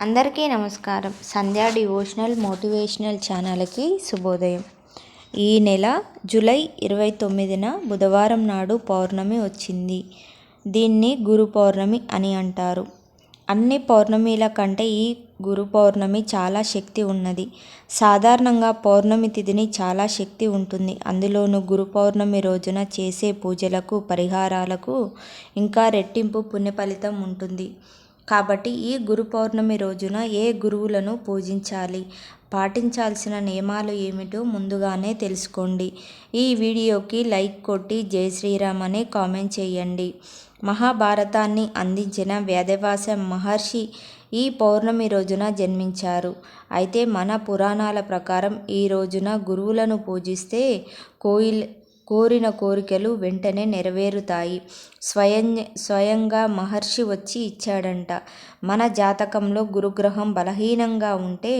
అందరికీ నమస్కారం. సంధ్యా devotional motivational ఛానల్కి శుభోదయం. ఈ నెల జూలై 29న బుధవారం నాడు పౌర్ణమి వచ్చింది. దీన్ని గురు పౌర్ణమి అని అంటారు. అన్ని పౌర్ణమిల కంటే ఈ గురు పౌర్ణమి చాలా శక్తి ఉన్నది. సాధారణంగా పౌర్ణమి తిథిని చాలా శక్తి ఉంటుంది. అందులోనూ గురు పౌర్ణమి రోజున చేసే పూజలకు, పరిహారాలకు ఇంకా రెట్టింపు పుణ్య ఫలితం ఉంటుంది. కాబట్టి ఈ గురు పౌర్ణమి రోజున ఏ గురువులను పూజించాలి, పాటించాల్సిన నియమాలు ఏమిటో ముందుగానే తెలుసుకోండి. ఈ వీడియోకి లైక్ కొట్టి జై శ్రీరామ్ అని కామెంట్ చేయండి. మహాభారతాన్ని అందించిన వేదవ్యాస మహర్షి ఈ పౌర్ణమి రోజున జన్మించారు. అయితే మన పురాణాల ప్రకారం ఈ రోజున గురువులను పూజిస్తే కోరిన కోరికలు వెంటనే నెరవేరుతాయి. స్వయంగా మహర్షి వచ్చి ఇచ్చాడంట. మన జాతకంలో గురుగ్రహం బలహీనంగా ఉంటే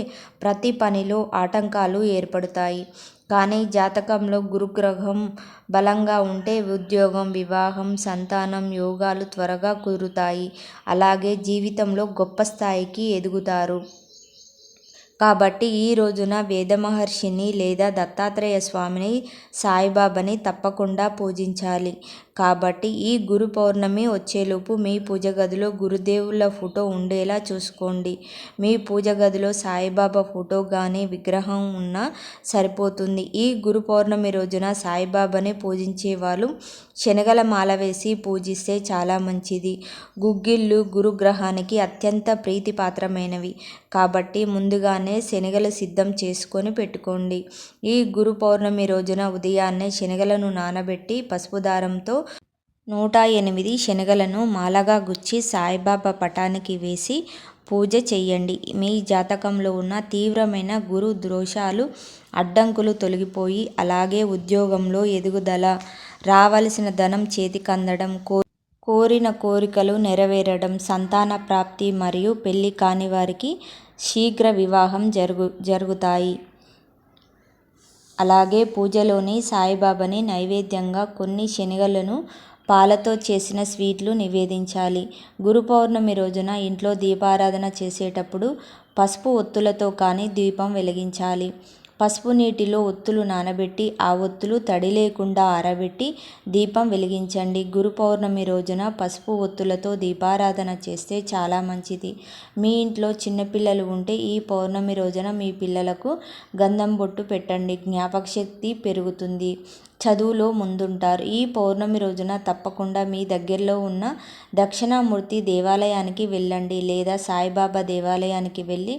ప్రతి పనిలో ఆటంకాలు ఏర్పడతాయి. కానీ జాతకంలో గురుగ్రహం బలంగా ఉంటే ఉద్యోగం, వివాహం, సంతానం యోగాలు త్వరగా కుదురుతాయి. అలాగే జీవితంలో గొప్ప స్థాయికి ఎదుగుతారు. కాబట్టి ఈ రోజున వేదమహర్షిని లేదా దత్తాత్రేయ స్వామిని, సాయిబాబాని తప్పకుండా పూజించాలి. కాబట్టి ఈ గురు పౌర్ణమి వచ్చేలోపు మీ పూజ గదిలో గురుదేవుల ఫోటో ఉండేలా చూసుకోండి. మీ పూజ గదిలో సాయిబాబా ఫోటో కానీ విగ్రహం ఉన్నా సరిపోతుంది. ఈ గురు పౌర్ణమి రోజున సాయిబాబాని పూజించే వాళ్ళు శనగల మాల వేసి పూజిస్తే చాలా మంచిది. గుగ్గిళ్ళు గురుగ్రహానికి అత్యంత ప్రీతిపాత్రమైనవి. కాబట్టి ముందుగానే శనగలు సిద్ధం చేసుకొని పెట్టుకోండి. ఈ గురు పౌర్ణమి రోజున ఉదయాన్నే శనగలను నానబెట్టి పసుపు దారంతో 108 శనగలను మాలగా గుచ్చి సాయిబాబా పటానికి వేసి పూజ చెయ్యండి. మీ జాతకంలో ఉన్న తీవ్రమైన గురు దోషాలు, అడ్డంకులు తొలగిపోయి అలాగే ఉద్యోగంలో ఎదుగుదల, రావలసిన ధనం చేతికందడం, కోరిన కోరికలు నెరవేరడం, సంతాన ప్రాప్తి మరియు పెళ్లి కాని వారికి శీఘ్ర వివాహం జరుగుతాయి. అలాగే పూజలోని సాయిబాబాని నైవేద్యంగా కొన్ని శనగలను, పాలతో చేసిన స్వీట్లు నివేదించాలి. గురు పౌర్ణమి రోజున ఇంట్లో దీపారాధన చేసేటప్పుడు పసుపు ఒత్తులతో కానీ దీపం వెలిగించాలి. పసుపు నీటిలో ఒత్తులు నానబెట్టి ఆ ఒత్తులు తడి లేకుండా ఆరబెట్టి దీపం వెలిగించండి. గురు పౌర్ణమి రోజున పసుపు ఒత్తులతో దీపారాధన చేస్తే చాలా మంచిది. మీ ఇంట్లో చిన్నపిల్లలు ఉంటే ఈ పౌర్ణమి రోజున మీ పిల్లలకు గంధం బొట్టు పెట్టండి. జ్ఞాపకశక్తి పెరుగుతుంది, చదువులో ముందుంటారు. ఈ పౌర్ణమి రోజున తప్పకుండా మీ దగ్గరలో ఉన్న దక్షిణామూర్తి దేవాలయానికి వెళ్ళండి లేదా సాయిబాబా దేవాలయానికి వెళ్ళి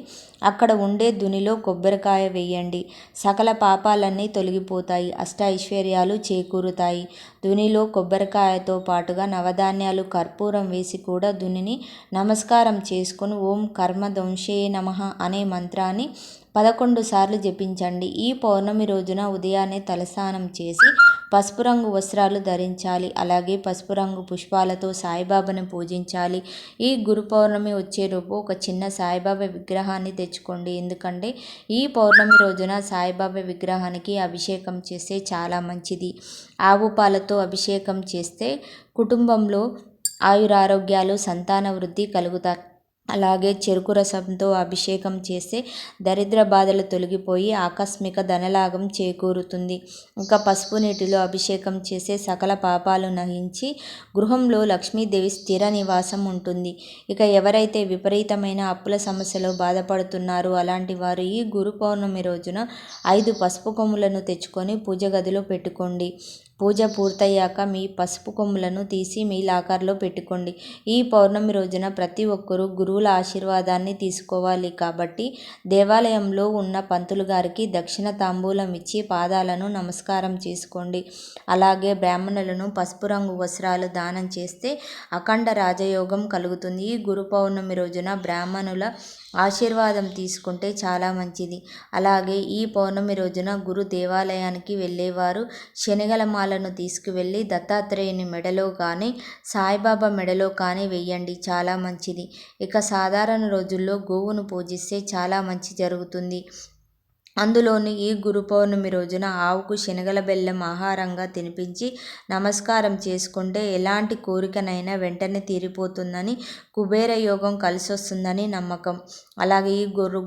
అక్కడ ఉండే దునిలో కొబ్బరికాయ వేయండి. సకల పాపాలన్నీ తొలగిపోతాయి, అష్ట ఐశ్వర్యాలు చేకూరుతాయి. దునిలో కొబ్బరికాయతో పాటుగా నవధాన్యాలు, కర్పూరం వేసి కూడా దునిని నమస్కారం చేసుకుని ఓం కర్మధ్వంసే నమః అనే మంత్రాన్ని 11 సార్లు జపించండి. ఈ పౌర్ణమి రోజున ఉదయాన్నే తలస్నానం చేసి పసుపు రంగు వస్త్రాలు ధరించాలి. అలాగే పసుపు రంగు పుష్పాలతో సాయిబాబాను పూజించాలి. ఈ గురు పౌర్ణమి వచ్చేలోపు ఒక చిన్న సాయిబాబా విగ్రహాన్ని తెచ్చుకోండి. ఎందుకంటే ఈ పౌర్ణమి రోజున సాయిబాబా విగ్రహానికి అభిషేకం చేస్తే చాలా మంచిది. ఆవు పాలతో అభిషేకం చేస్తే కుటుంబంలో ఆయురారోగ్యాలు, సంతాన వృద్ధి కలుగుతాయి. అలాగే చెరుకు రసంతో అభిషేకం చేస్తే దరిద్ర బాధలు తొలగిపోయి ఆకస్మిక ధనలాభం చేకూరుతుంది. ఇంకా పసుపు నీటిలో అభిషేకం చేసే సకల పాపాలు నశించి గృహంలో లక్ష్మీదేవి స్థిర నివాసం ఉంటుంది. ఇక ఎవరైతే విపరీతమైన అప్పుల సమస్యలో బాధపడుతున్నారో అలాంటి వారు ఈ గురు పౌర్ణమి రోజున 5 పసుపు కొమ్ములను తెచ్చుకొని పూజ గదిలో పెట్టుకోండి. పూజ పూర్తయ్యాక మీ పసుపు కొమ్ములను తీసి మీ లాకర్లో పెట్టుకోండి. ఈ పౌర్ణమి రోజున ప్రతి ఒక్కరూ గురువుల ఆశీర్వాదాన్ని తీసుకోవాలి. కాబట్టి దేవాలయంలో ఉన్న పంతులు గారికి దక్షిణ తాంబూలం ఇచ్చి పాదాలను నమస్కారం చేసుకోండి. అలాగే బ్రాహ్మణులను పసుపు రంగు వస్త్రాలు దానం చేస్తే అఖండ రాజయోగం కలుగుతుంది. ఈ గురు పౌర్ణమి రోజున బ్రాహ్మణుల ఆశీర్వాదం తీసుకుంటే చాలా మంచిది. అలాగే ఈ పౌర్ణమి రోజున గురు దేవాలయానికి వెళ్ళేవారు శనగల మాలను తీసుకువెళ్ళి దత్తాత్రేయుని మెడలో కానీ సాయిబాబా మెడలో కానీ వెయ్యండి, చాలా మంచిది. ఇక సాధారణ రోజుల్లో గోవును పూజిస్తే చాలా మంచి జరుగుతుంది. అందులోని ఈ గురు పౌర్ణమి రోజున ఆవుకు శనగల బెల్లం ఆహారంగా తినిపించి నమస్కారం చేసుకుంటే ఎలాంటి కోరికనైనా వెంటనే తీరిపోతుందని, కుబేర యోగం కలిసొస్తుందని నమ్మకం. అలాగే ఈ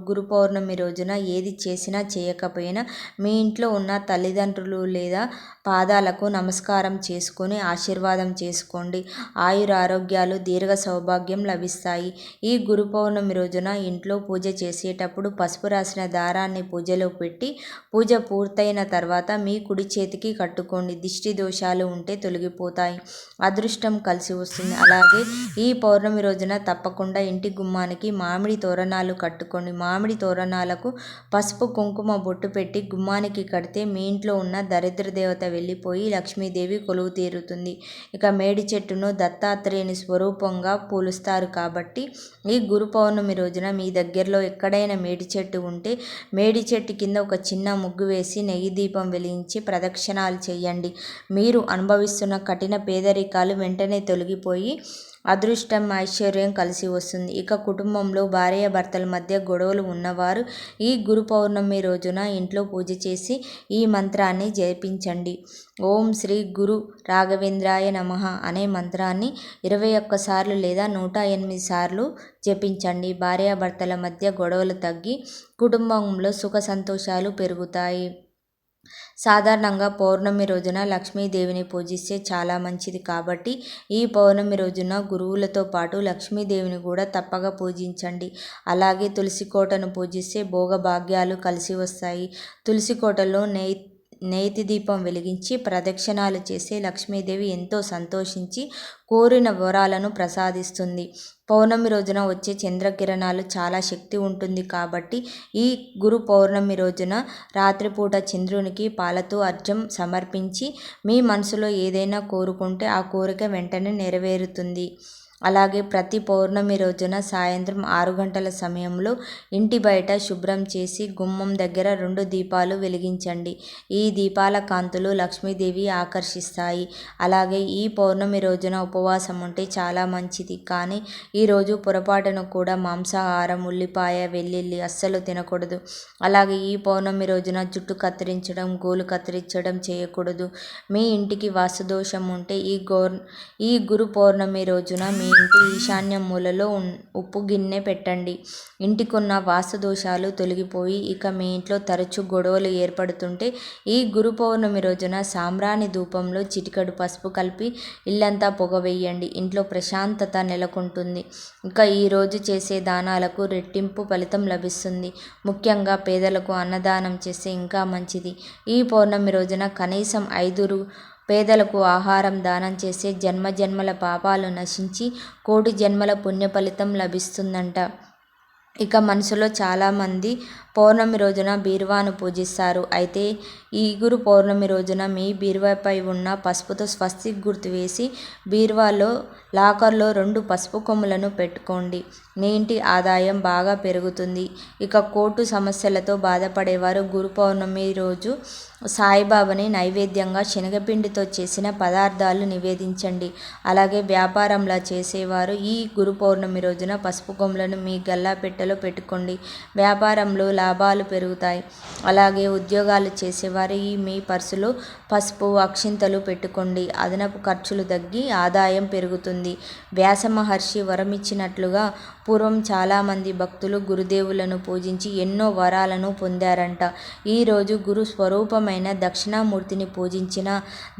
గురు పౌర్ణమి రోజున ఏది చేసినా చేయకపోయినా మీ ఇంట్లో ఉన్న తల్లిదండ్రులు లేదా పాదాలకు నమస్కారం చేసుకొని ఆశీర్వాదం చేసుకోండి. ఆయురారోగ్యాలు, దీర్ఘ సౌభాగ్యం లభిస్తాయి. ఈ గురు పౌర్ణమి రోజున ఇంట్లో పూజ చేసేటప్పుడు పసుపు రాసిన దారాన్ని పూజలో పెట్టి పూజ పూర్తయిన తర్వాత మీ కుడి చేతికి కట్టుకోండి. దిష్టి దోషాలు ఉంటే తొలగిపోతాయి. అదృష్టం కలిసి వస్తుంది. అలాగే ఈ పౌర్ణమి రోజున తప్పకుండా ఇంటి గుమ్మానికి మామిడి తోరణాలు కట్టుకోండి. మామిడి తోరణాలకు పసుపు కుంకుమ బొట్టు పెట్టి గుమ్మానికి కడితే మీ ఇంట్లో ఉన్న దరిద్ర దేవత వెళ్ళిపోయి లక్ష్మీదేవి కొలువు తీరుతుంది. ఇక మేడి చెట్టును దత్తాత్రేయుని స్వరూపంగా పూలుస్తారు కాబట్టి ఈ గురు పౌర్ణమి రోజున మీ దగ్గరలో ఎక్కడైనా మేడి చెట్టు ఉంటే మేడి చెట్టు కింద ఒక చిన్న ముగ్గు వేసి నెయ్యి దీపం వెలిగించి ప్రదక్షిణాలు చేయండి. మీరు అనుభవిస్తున్న కఠిన పేదరికాలు వెంటనే తొలగిపోయి అదృష్టం, ఐశ్వర్యం కలిసి వస్తుంది. ఇక కుటుంబంలో భార్యాభర్తల మధ్య గొడవలు ఉన్నవారు ఈ గురు పౌర్ణమి రోజున ఇంట్లో పూజ చేసి ఈ మంత్రాన్ని జపించండి. ఓం శ్రీ గురు రాఘవేంద్రాయ నమః అనే మంత్రాన్ని 21 సార్లు లేదా 108 సార్లు జపించండి. భార్యాభర్తల మధ్య గొడవలు తగ్గి కుటుంబంలో సుఖ సంతోషాలు పెరుగుతాయి. సాధారణంగా పౌర్ణమి రోజున లక్ష్మీదేవిని పూజిస్తే చాలా మంచిది కాబట్టి ఈ పౌర్ణమి రోజున గురువులతో పాటు లక్ష్మీదేవిని కూడా తప్పక పూజించండి. అలాగే తులసి కోటను పూజిస్తే భోగభాగ్యాలు కలిసి వస్తాయి. తులసి కోటలో నేతి దీపం వెలిగించి ప్రదక్షిణాలు చేసే లక్ష్మీదేవి ఎంతో సంతోషించి కోరిన వరాలను ప్రసాదిస్తుంది. పౌర్ణమి రోజున వచ్చే చంద్రకిరణాలు చాలా శక్తి ఉంటుంది కాబట్టి ఈ గురు పౌర్ణమి రోజున రాత్రిపూట చంద్రునికి పాలతో అర్ఘ్యం సమర్పించి మీ మనసులో ఏదైనా కోరుకుంటే ఆ కోరిక వెంటనే నెరవేరుతుంది. అలాగే ప్రతి పౌర్ణమి రోజున సాయంత్రం 6 గంటల సమయంలో ఇంటి బయట శుభ్రం చేసి గుమ్మం దగ్గర 2 దీపాలు వెలిగించండి. ఈ దీపాల కాంతులు లక్ష్మీదేవి ఆకర్షిస్తాయి. అలాగే ఈ పౌర్ణమి రోజున ఉపవాసం ఉంటే చాలా మంచిది. కానీ ఈరోజు పొరపాటును కూడా మాంసాహారం, ఉల్లిపాయ, వెల్లుల్లి అస్సలు తినకూడదు. అలాగే ఈ పౌర్ణమి రోజున జుట్టు కత్తిరించడం, గోలు కత్తిరించడం చేయకూడదు. మీ ఇంటికి వాస్తుదోషం ఉంటే ఈ గురు పౌర్ణమి రోజున మీ ఇంటి ఈశాన్య మూలలో ఉప్పు గిన్నె పెట్టండి. ఇంటికున్న వాస్తు దోషాలు తొలగిపోయి ఇక మీ ఇంట్లో తరచూ గొడవలు ఏర్పడుతుంటే ఈ గురు పౌర్ణమి రోజున సాంబ్రాణి ధూపంలో చిటికెడు పసుపు కలిపి ఇల్లంతా పొగవేయండి. ఇంట్లో ప్రశాంతత నెలకొంటుంది. ఇక ఈరోజు చేసే దానాలకు రెట్టింపు ఫలితం లభిస్తుంది. ముఖ్యంగా పేదలకు అన్నదానం చేస్తే ఇంకా మంచిది. ఈ పౌర్ణమి రోజున కనీసం 5 పేదలకు ఆహారం దానం చేస్తే జన్మజన్మల పాపాలు నశించి కోటి జన్మల పుణ్య ఫలితం లభిస్తుందంట. ఇక మనసులో చాలామంది పౌర్ణమి రోజున బీరువాను పూజిస్తారు. అయితే ఈ గురు పౌర్ణమి రోజున మీ బీరువాపై ఉన్న పసుపుతో స్వస్తిక్ గుర్తు వేసి బీరువాలో లాకర్లో 2 పసుపు కొమ్ములను పెట్టుకోండి. మీ ఇంటి ఆదాయం బాగా పెరుగుతుంది. ఇక కోర్టు సమస్యలతో బాధపడేవారు గురు పౌర్ణమి రోజు సాయిబాబాని నైవేద్యంగా శనగపిండితో చేసిన పదార్థాలు నివేదించండి. అలాగే వ్యాపారంలా చేసేవారు ఈ గురు పౌర్ణమి రోజున పసుపు కొమ్ములను మీ గల్లాపెట్టెలో పెట్టుకోండి. వ్యాపారంలో లాభాలు పెరుగుతాయి. అలాగే ఉద్యోగాలు చేసేవారు మీ పర్సులో పసుపు, అక్షింతలు పెట్టుకోండి. అదనపు ఖర్చులు తగ్గి ఆదాయం పెరుగుతుంది. వ్యాస మహర్షి వరమిచ్చినట్లుగా పూర్వం చాలామంది భక్తులు గురుదేవులను పూజించి ఎన్నో వరాలను పొందారంట. ఈరోజు గురు స్వరూపమైన దక్షిణామూర్తిని పూజించిన,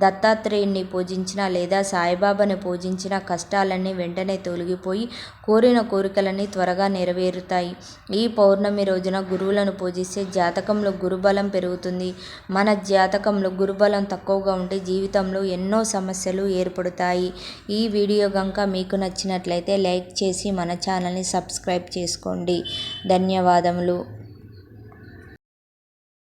దత్తాత్రేయుని పూజించిన లేదా సాయిబాబాని పూజించిన కష్టాలన్నీ వెంటనే తొలగిపోయి కోరిన కోరికలన్నీ త్వరగా నెరవేరుతాయి. ఈ పౌర్ణమి రోజున గురువులను పూజిస్తే జాతకంలో గురుబలం పెరుగుతుంది. మన జాతకంలో గురుబలం తక్కువగా ఉంటే జీవితంలో ఎన్నో సమస్యలు ఏర్పడతాయి. ఈ వీడియో గనుక మీకు నచ్చినట్లయితే లైక్ చేసి మన ఛానల్ని సబ్స్క్రైబ్ చేసుకోండి. ధన్యవాదములు.